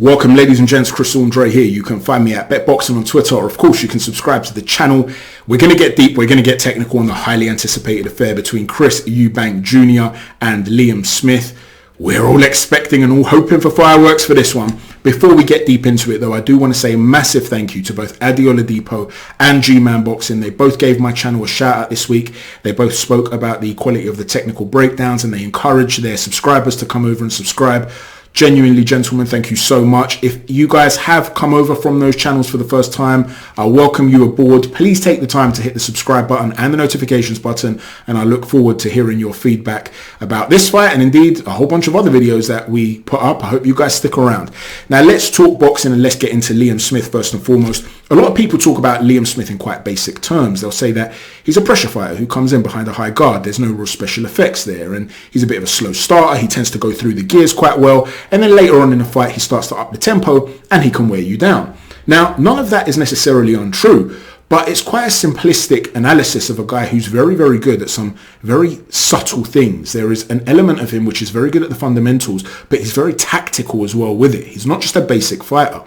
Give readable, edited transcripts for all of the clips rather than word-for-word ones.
Welcome, ladies and gents. Chris Eubank here. You can find me at BetBoxing on Twitter, or of course you can subscribe to the channel. We're going to get deep, we're going to get technical on the highly anticipated affair between Chris Eubank Jr. and Liam Smith. We're all expecting and all hoping for fireworks for this one. Before we get deep into it though, I do want to say a massive thank you to both Adi Oladipo and G-Man Boxing. They both gave my channel a shout out this week. They both spoke about the quality of the technical breakdowns and they encouraged their subscribers to come over and subscribe. Genuinely, gentlemen, thank you so much. If you guys have come over from those channels for the first time, I welcome you aboard. Please take the time to hit the subscribe button and the notifications button, and I look forward to hearing your feedback about this fight and indeed a whole bunch of other videos that we put up. I hope you guys stick around. Now let's talk boxing and let's get into Liam Smith first and foremost. A lot of people talk about Liam Smith in quite basic terms. They'll say that he's a pressure fighter who comes in behind a high guard. There's no real special effects there, and he's a bit of a slow starter. He tends to go through the gears quite well, and then later on in the fight he starts to up the tempo and he can wear you down. Now, none of that is necessarily untrue, but it's quite a simplistic analysis of a guy who's very, very good at some very subtle things. There is an element of him which is very good at the fundamentals, but he's very tactical as well with it. He's not just a basic fighter.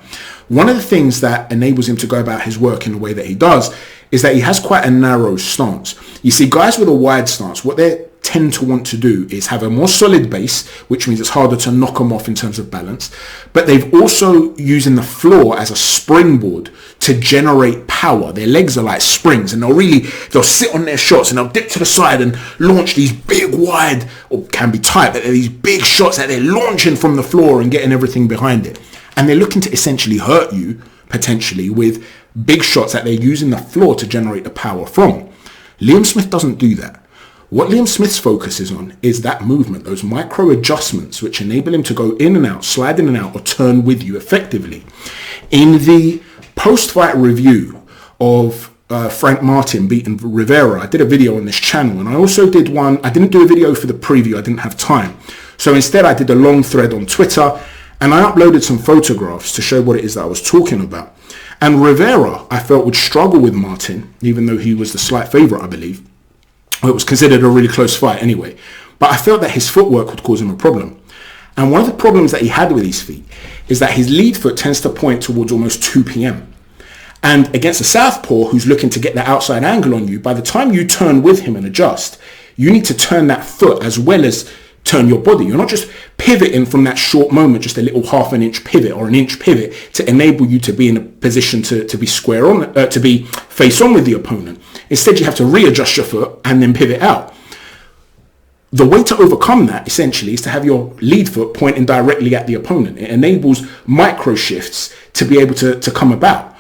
One of the things that enables him to go about his work in the way that he does is that he has quite a narrow stance. You see, guys with a wide stance, what they tend to want to do is have a more solid base, which means it's harder to knock them off in terms of balance, but they've also using the floor as a springboard to generate power. Their legs are like springs, and they'll sit on their shots and they'll dip to the side and launch these big wide, or can be tight, but they're these big shots that they're launching from the floor and getting everything behind it. And they're looking to essentially hurt you, potentially, with big shots that they're using the floor to generate the power from. Liam Smith doesn't do that. What Liam Smith's focus is on is that movement, those micro adjustments which enable him to go in and out, slide in and out, or turn with you effectively. In the post-fight review of Frank Martin beating Rivera, I did a video on this channel, and I also did one. I didn't do a video for the preview, I didn't have time. So instead I did a long thread on Twitter, and I uploaded some photographs to show what it is that I was talking about. And Rivera, I felt, would struggle with Martin, even though he was the slight favourite, I believe. It was considered a really close fight anyway. But I felt that his footwork would cause him a problem. And one of the problems that he had with his feet is that his lead foot tends to point towards almost 2 p.m. And against a southpaw who's looking to get that outside angle on you, by the time you turn with him and adjust, you need to turn that foot as well as turn your body. You're not just pivoting from that short moment, just a little half an inch pivot or an inch pivot to enable you to be in a position to be square on, to be face on with the opponent. Instead, you have to readjust your foot and then pivot out. The way to overcome that essentially is to have your lead foot pointing directly at the opponent. It enables micro shifts to be able to come about.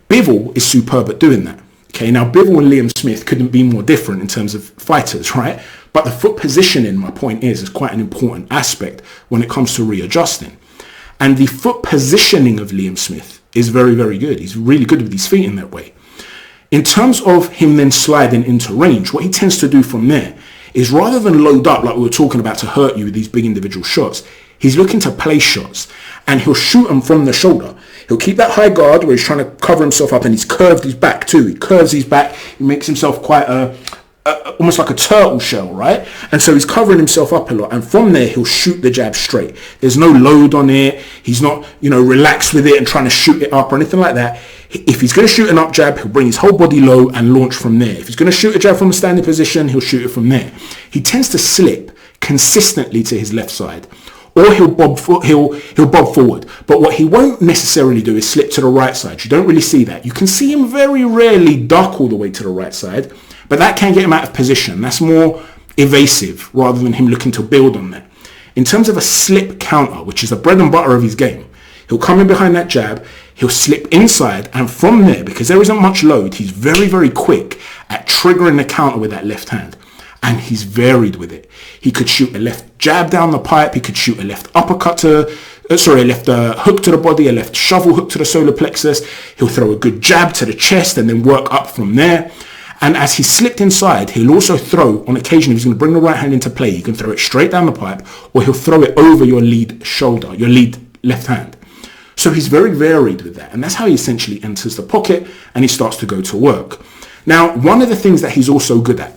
Bivol is superb at doing that. Okay, now Bivol and Liam Smith couldn't be more different in terms of fighters, right? But the foot positioning, my point is quite an important aspect when it comes to readjusting. And the foot positioning of Liam Smith is very, very good. He's really good with his feet in that way. In terms of him then sliding into range, what he tends to do from there is rather than load up like we were talking about to hurt you with these big individual shots, he's looking to place shots and he'll shoot them from the shoulder. He'll keep that high guard where he's trying to cover himself up, and he's curved his back too. He curves his back. He makes himself quite almost like a turtle shell, right? And so he's covering himself up a lot, and from there he'll shoot the jab straight. There's no load on it. He's not, relaxed with it and trying to shoot it up or anything like that. If he's going to shoot an up jab, he'll bring his whole body low and launch from there. If he's going to shoot a jab from a standing position, he'll shoot it from there. He tends to slip consistently to his left side, or he'll bob forward. But what he won't necessarily do is slip to the right side. You don't really see that. You can see him very rarely duck all the way to the right side, but that can get him out of position. That's more evasive rather than him looking to build on that. In terms of a slip counter, which is the bread and butter of his game, he'll come in behind that jab, he'll slip inside, and from there, because there isn't much load, he's very, very quick at triggering the counter with that left hand. And he's varied with it. He could shoot a left jab down the pipe, he could shoot a left uppercut a left hook to the body, a left shovel hook to the solar plexus. He'll throw a good jab to the chest and then work up from there. And as he slipped inside, he'll also throw, on occasion, if he's going to bring the right hand into play, he can throw it straight down the pipe, or he'll throw it over your lead shoulder, your lead left hand. So he's very varied with that. And that's how he essentially enters the pocket and he starts to go to work. Now, one of the things that he's also good at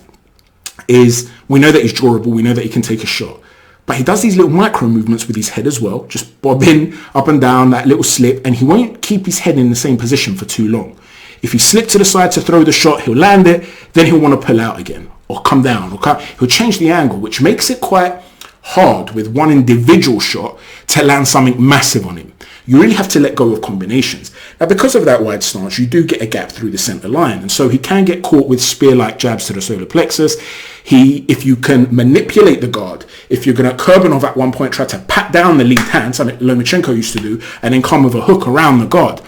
is, we know that he's durable, we know that he can take a shot. But he does these little micro movements with his head as well, just bobbing up and down, that little slip, and he won't keep his head in the same position for too long. If he slipped to the side to throw the shot, he'll land it, then he'll want to pull out again, or come down, he'll change the angle, which makes it quite hard with one individual shot to land something massive on him. You really have to let go of combinations. Now, because of that wide stance, you do get a gap through the center line, and so he can get caught with spear-like jabs to the solar plexus. If you can manipulate the guard, if you're going to, Kurbanov at one point tried to pat down the lead hand, something Lomachenko used to do, and then come with a hook around the guard.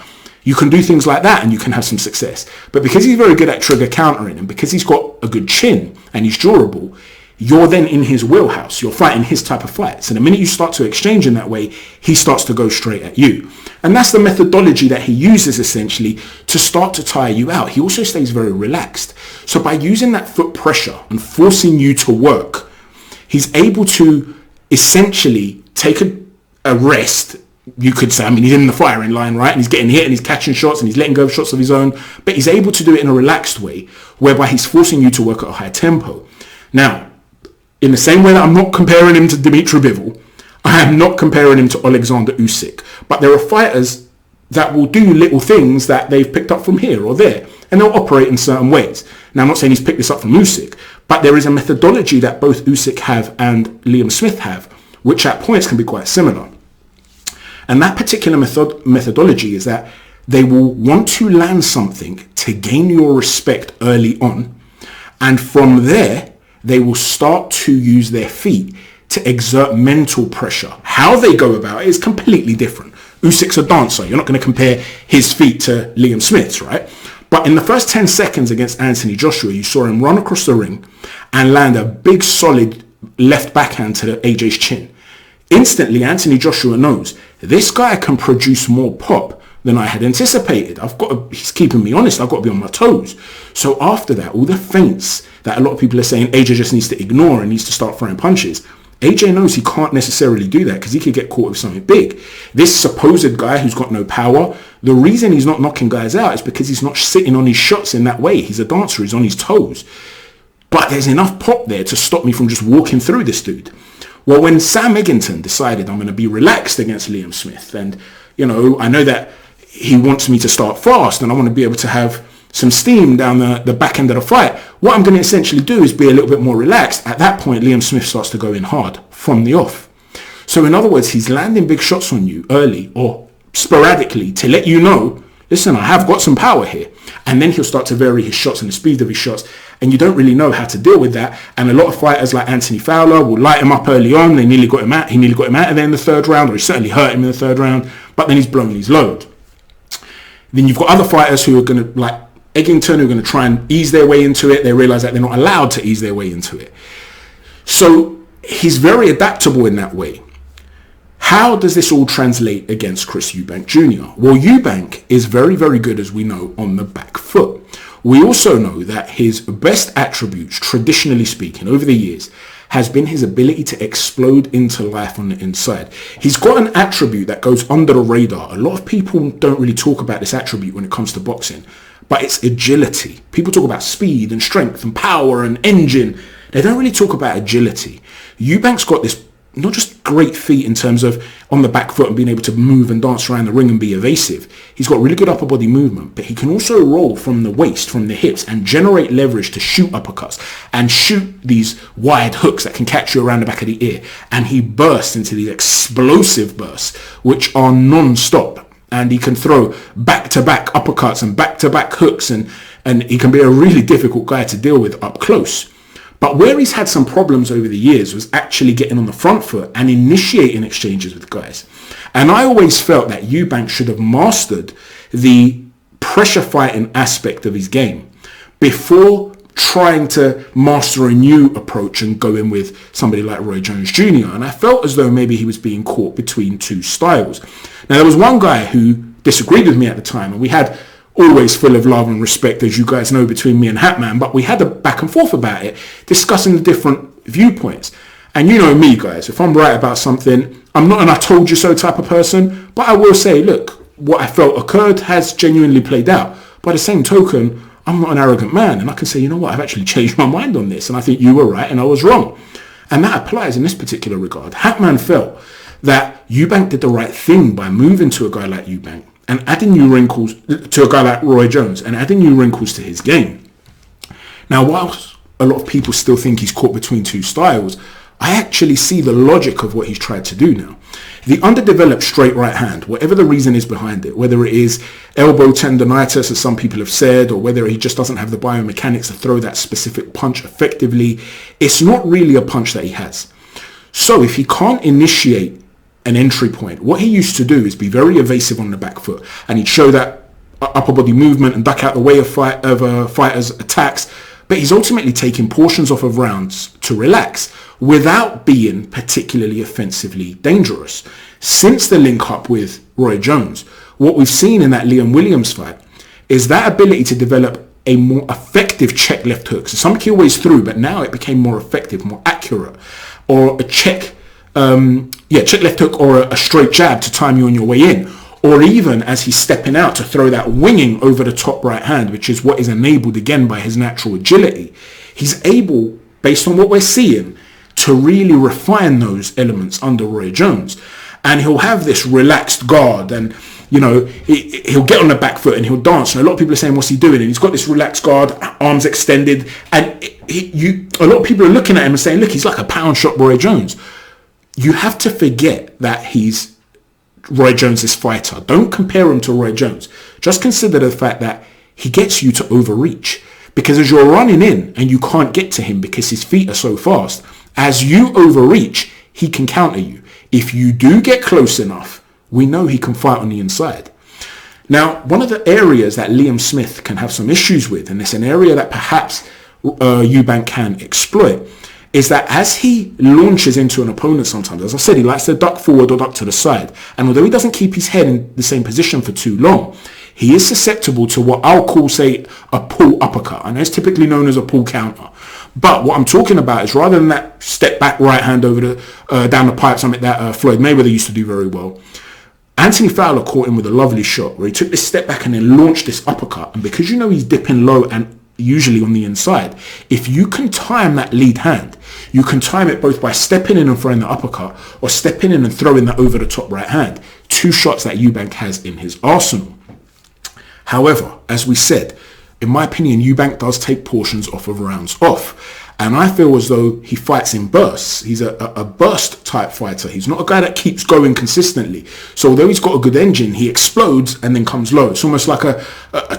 You can do things like that and you can have some success. But because he's very good at trigger countering, and because he's got a good chin and he's durable, you're then in his wheelhouse. You're fighting his type of fights. And the minute you start to exchange in that way, he starts to go straight at you. And that's the methodology that he uses essentially to start to tire you out. He also stays very relaxed. So by using that foot pressure and forcing you to work, he's able to essentially take a rest. You could say, I mean, he's in the firing line, right? And he's getting hit and he's catching shots and he's letting go of shots of his own. But he's able to do it in a relaxed way, whereby he's forcing you to work at a high tempo. Now, in the same way that I'm not comparing him to Dmitry Bivol, I am not comparing him to Alexander Usyk. But there are fighters that will do little things that they've picked up from here or there, and they'll operate in certain ways. Now, I'm not saying he's picked this up from Usyk, but there is a methodology that both Usyk have and Liam Smith have, which at points can be quite similar. And that particular methodology is that they will want to land something to gain your respect early on, and from there, they will start to use their feet to exert mental pressure. How they go about it is completely different. Usyk's a dancer. You're not going to compare his feet to Liam Smith's, right? But in the first 10 seconds against Anthony Joshua, you saw him run across the ring and land a big, solid left backhand to AJ's chin. Instantly, Anthony Joshua knows this guy can produce more pop than I had anticipated. He's keeping me honest. I've got to be on my toes. So after that, all the feints that a lot of people are saying AJ just needs to ignore and needs to start throwing punches, AJ knows he can't necessarily do that because he could get caught with something big. This supposed guy who's got no power, the reason he's not knocking guys out is because he's not sitting on his shots in that way. He's a dancer. He's on his toes. But there's enough pop there to stop me from just walking through this dude. Well, when Sam Eggington decided I'm going to be relaxed against Liam Smith, and, you know, I know that he wants me to start fast and I want to be able to have some steam down the back end of the fight, what I'm going to essentially do is be a little bit more relaxed. At that point, Liam Smith starts to go in hard from the off. So in other words, he's landing big shots on you early or sporadically to let you know, listen, I have got some power here. And then he'll start to vary his shots and the speed of his shots. And you don't really know how to deal with that. And a lot of fighters like Anthony Fowler will light him up early on. He nearly got him out of there in the third round, or he certainly hurt him in the third round. But then he's blown his load. Then you've got other fighters who are going to, like Eggington, who are going to try and ease their way into it. They realize that they're not allowed to ease their way into it. So he's very adaptable in that way. How does this all translate against Chris Eubank Jr.? Well, Eubank is very, very good, as we know, on the back foot. We also know that his best attributes, traditionally speaking, over the years, has been his ability to explode into life on the inside. He's got an attribute that goes under the radar. A lot of people don't really talk about this attribute when it comes to boxing, but it's agility. People talk about speed and strength and power and engine. They don't really talk about agility. Eubank's got this not just great feet in terms of on the back foot and being able to move and dance around the ring and be evasive. He's got really good upper body movement, but he can also roll from the waist, from the hips, and generate leverage to shoot uppercuts and shoot these wide hooks that can catch you around the back of the ear. And he bursts into these explosive bursts, which are non-stop. And he can throw back-to-back uppercuts and back-to-back hooks, and he can be a really difficult guy to deal with up close. But where he's had some problems over the years was actually getting on the front foot and initiating exchanges with guys. And I always felt that Eubank should have mastered the pressure fighting aspect of his game before trying to master a new approach and go in with somebody like Roy Jones Jr. And I felt as though maybe he was being caught between two styles. Now, there was one guy who disagreed with me at the time, and we had always full of love and respect, as you guys know, between me and Hatman, but we had a back and forth about it, discussing the different viewpoints. And you know me, guys, if I'm right about something, I'm not an I told you so type of person, but I will say, look, what I felt occurred has genuinely played out. By the same token, I'm not an arrogant man, and I can say, you know what, I've actually changed my mind on this, and I think you were right and I was wrong. And that applies in this particular regard. Hackman felt that Eubank did the right thing by moving to a guy like Eubank and adding new wrinkles to a guy like Roy Jones and adding new wrinkles to his game. Now, whilst a lot of people still think he's caught between two styles, I actually see the logic of what he's tried to do now. The underdeveloped straight right hand, whatever the reason is behind it, whether it is elbow tendonitis, as some people have said, or whether he just doesn't have the biomechanics to throw that specific punch effectively, it's not really a punch that he has. So if he can't initiate an entry point, what he used to do is be very evasive on the back foot, and he'd show that upper body movement and duck out the way of fighters' attacks, but he's ultimately taking portions off of rounds to relax without being particularly offensively dangerous. Since the link up with Roy Jones, what we've seen in that Liam Williams fight is that ability to develop a more effective check left hook. So some key ways through, but now it became more effective, more accurate, or a check left hook or a straight jab to time you on your way in. Or even as he's stepping out to throw that winging over the top right hand, which is what is enabled again by his natural agility. He's able, based on what we're seeing, to really refine those elements under Roy Jones. And he'll have this relaxed guard and, he'll get on the back foot and he'll dance. And a lot of people are saying, what's he doing? And he's got this relaxed guard, arms extended. And a lot of people are looking at him and saying, look, he's like a pound shot Roy Jones. You have to forget that he's Roy Jones's fighter. Don't compare him to Roy Jones. Just consider the fact that he gets you to overreach, because as you're running in and you can't get to him because his feet are so fast, as you overreach, he can counter you. If you do get close enough, we know he can fight on the inside. Now, one of the areas that Liam Smith can have some issues with, and it's an area that perhaps Eubank can exploit, is that as he launches into an opponent sometimes, as I said, he likes to duck forward or duck to the side. And although he doesn't keep his head in the same position for too long, he is susceptible to what I'll call, say, a pull uppercut. I know it's typically known as a pull counter. But what I'm talking about is rather than that step back right hand over the down the pipe, something that Floyd Mayweather used to do very well, Anthony Fowler caught him with a lovely shot where he took this step back and then launched this uppercut. And because he's dipping low and usually on the inside, if you can time that lead hand, you can time it both by stepping in and throwing the uppercut or stepping in and throwing that over the top right hand. Two shots that Eubank has in his arsenal. However, as we said, in my opinion, Eubank does take portions off of rounds off. And I feel as though he fights in bursts. He's a burst type fighter. He's not a guy that keeps going consistently. So although he's got a good engine, he explodes and then comes low. It's almost like a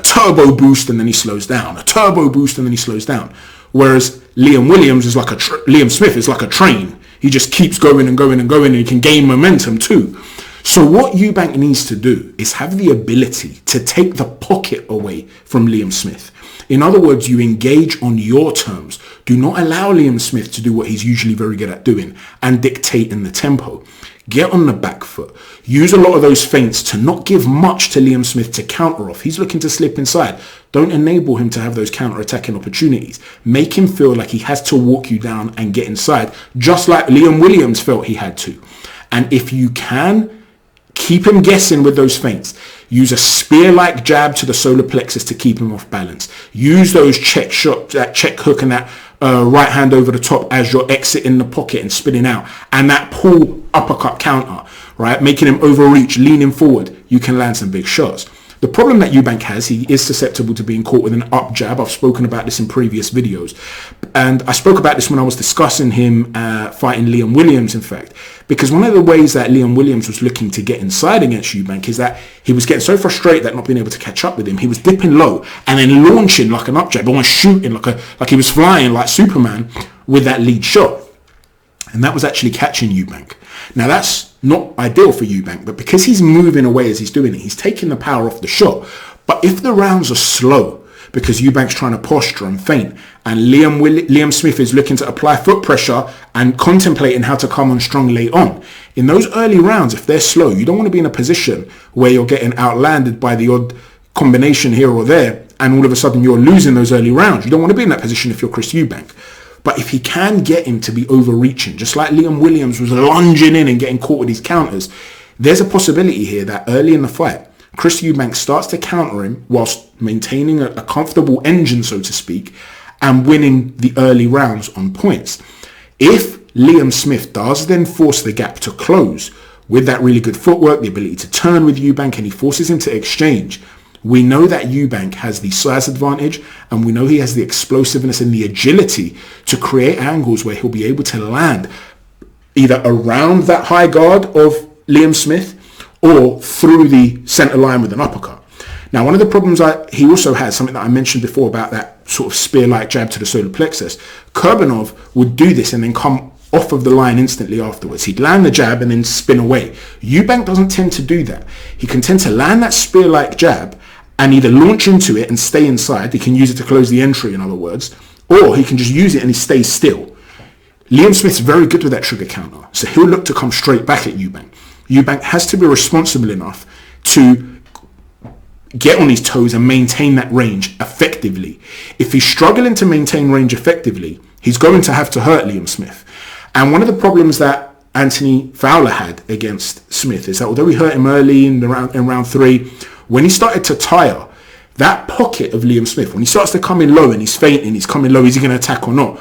turbo boost and then he slows down. A turbo boost and then he slows down. Whereas Liam Smith is like a train. He just keeps going and going and going, and he can gain momentum too. So what Eubank needs to do is have the ability to take the pocket away from Liam Smith. In other words, you engage on your terms. Do not allow Liam Smith to do what he's usually very good at doing and dictate in the tempo. Get on the back foot. Use a lot of those feints to not give much to Liam Smith to counter off. He's looking to slip inside. Don't enable him to have those counter-attacking opportunities. Make him feel like he has to walk you down and get inside, just like Liam Williams felt he had to. And if you can, keep him guessing with those feints. Use a spear-like jab to the solar plexus to keep him off balance. Use those check shots, that check hook and that right hand over the top as you're exiting the pocket and spinning out. And that pull uppercut counter, right? Making him overreach, leaning forward. You can land some big shots. The problem that Eubank has, he is susceptible to being caught with an up jab. I've spoken about this in previous videos. And I spoke about this when I was discussing him fighting Liam Williams, in fact. Because one of the ways that Liam Williams was looking to get inside against Eubank is that he was getting so frustrated that not being able to catch up with him. He was dipping low and then launching like an up jab, almost shooting like he was flying like Superman with that lead shot. And that was actually catching Eubank. Now that's not ideal for Eubank, but because he's moving away as he's doing it, he's taking the power off the shot. But if the rounds are slow, because Eubank's trying to posture and feint, and Liam Smith is looking to apply foot pressure and contemplating how to come on strong late on, in those early rounds, if they're slow, you don't want to be in a position where you're getting outlanded by the odd combination here or there, and all of a sudden you're losing those early rounds. You don't want to be in that position if you're Chris Eubank. But if he can get him to be overreaching, just like Liam Williams was lunging in and getting caught with his counters, there's a possibility here that early in the fight, Chris Eubank starts to counter him whilst maintaining a comfortable engine, so to speak, and winning the early rounds on points. If Liam Smith does then force the gap to close with that really good footwork, the ability to turn with Eubank, and he forces him to exchange. We know that Eubank has the size advantage, and we know he has the explosiveness and the agility to create angles where he'll be able to land either around that high guard of Liam Smith or through the center line with an uppercut. Now, one of the problems he also has, something that I mentioned before about that sort of spear-like jab to the solar plexus, Kurbanov would do this and then come off of the line instantly afterwards. He'd land the jab and then spin away. Eubank doesn't tend to do that. He can tend to land that spear-like jab and either launch into it and stay inside. He can use it to close the entry, in other words, or he can just use it and he stays still. Liam Smith's very good with that trigger counter, so he'll look to come straight back at Eubank. Eubank has to be responsible enough to get on his toes and maintain that range effectively. If he's struggling to maintain range effectively, he's going to have to hurt Liam Smith. And one of the problems that Anthony Fowler had against Smith is that although he hurt him early in round 3, when he started to tire, that pocket of Liam Smith, when he starts to come in low and he's feinting, he's coming low, is he going to attack or not?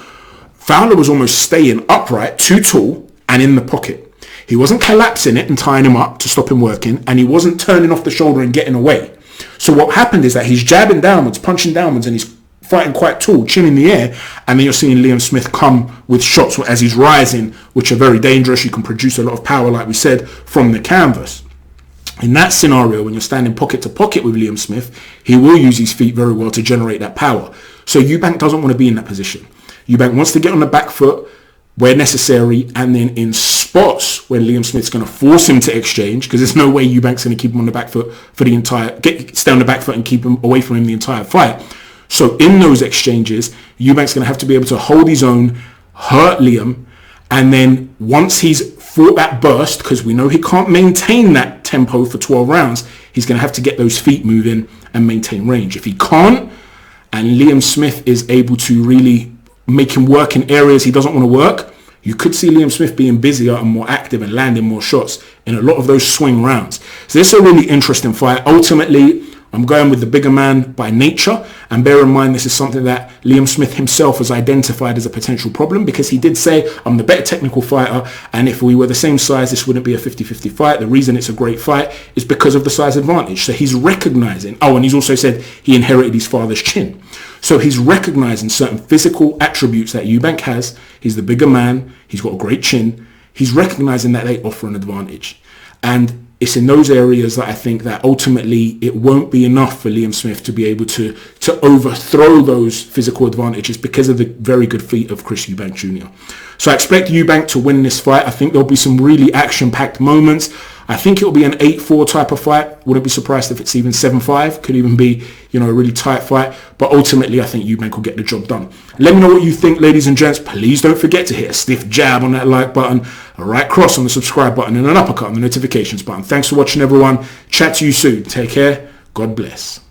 Fowler was almost staying upright, too tall, and in the pocket. He wasn't collapsing it and tying him up to stop him working, and he wasn't turning off the shoulder and getting away. So what happened is that he's jabbing downwards, punching downwards, and he's fighting quite tall, chin in the air, and then you're seeing Liam Smith come with shots as he's rising, which are very dangerous. You can produce a lot of power, like we said, from the canvas. In that scenario, when you're standing pocket to pocket with Liam Smith, he will use his feet very well to generate that power. So Eubank doesn't want to be in that position. Eubank wants to get on the back foot where necessary, and then in spots when Liam Smith's going to force him to exchange, because there's no way Eubank's going to keep him on the back foot for the entire, stay on the back foot and keep him away from him the entire fight. So in those exchanges, Eubank's going to have to be able to hold his own, hurt Liam, and then once he's fought that burst, because we know he can't maintain that tempo for 12 rounds, he's going to have to get those feet moving and maintain range. If he can't, and Liam Smith is able to really make him work in areas he doesn't want to work, you could see Liam Smith being busier and more active and landing more shots in a lot of those swing rounds. So this is a really interesting fight. Ultimately, I'm going with the bigger man by nature, and bear in mind this is something that Liam Smith himself has identified as a potential problem, because he did say, I'm the better technical fighter, and if we were the same size, this wouldn't be a 50-50 fight. The reason it's a great fight is because of the size advantage. So he's recognizing, and he's also said he inherited his father's chin. So he's recognizing certain physical attributes that Eubank has. He's the bigger man, he's got a great chin. He's recognizing that they offer an advantage. And it's in those areas that I think that ultimately it won't be enough for Liam Smith to be able to overthrow those physical advantages because of the very good feet of Chris Eubank Jr. So I expect Eubank to win this fight. I think there'll be some really action-packed moments. I think it'll be an 8-4 type of fight. Wouldn't be surprised if it's even 7-5. Could even be, a really tight fight. But ultimately, I think Eubank will get the job done. Let me know what you think, ladies and gents. Please don't forget to hit a stiff jab on that like button, a right cross on the subscribe button, and an uppercut on the notifications button. Thanks for watching, everyone. Chat to you soon. Take care. God bless.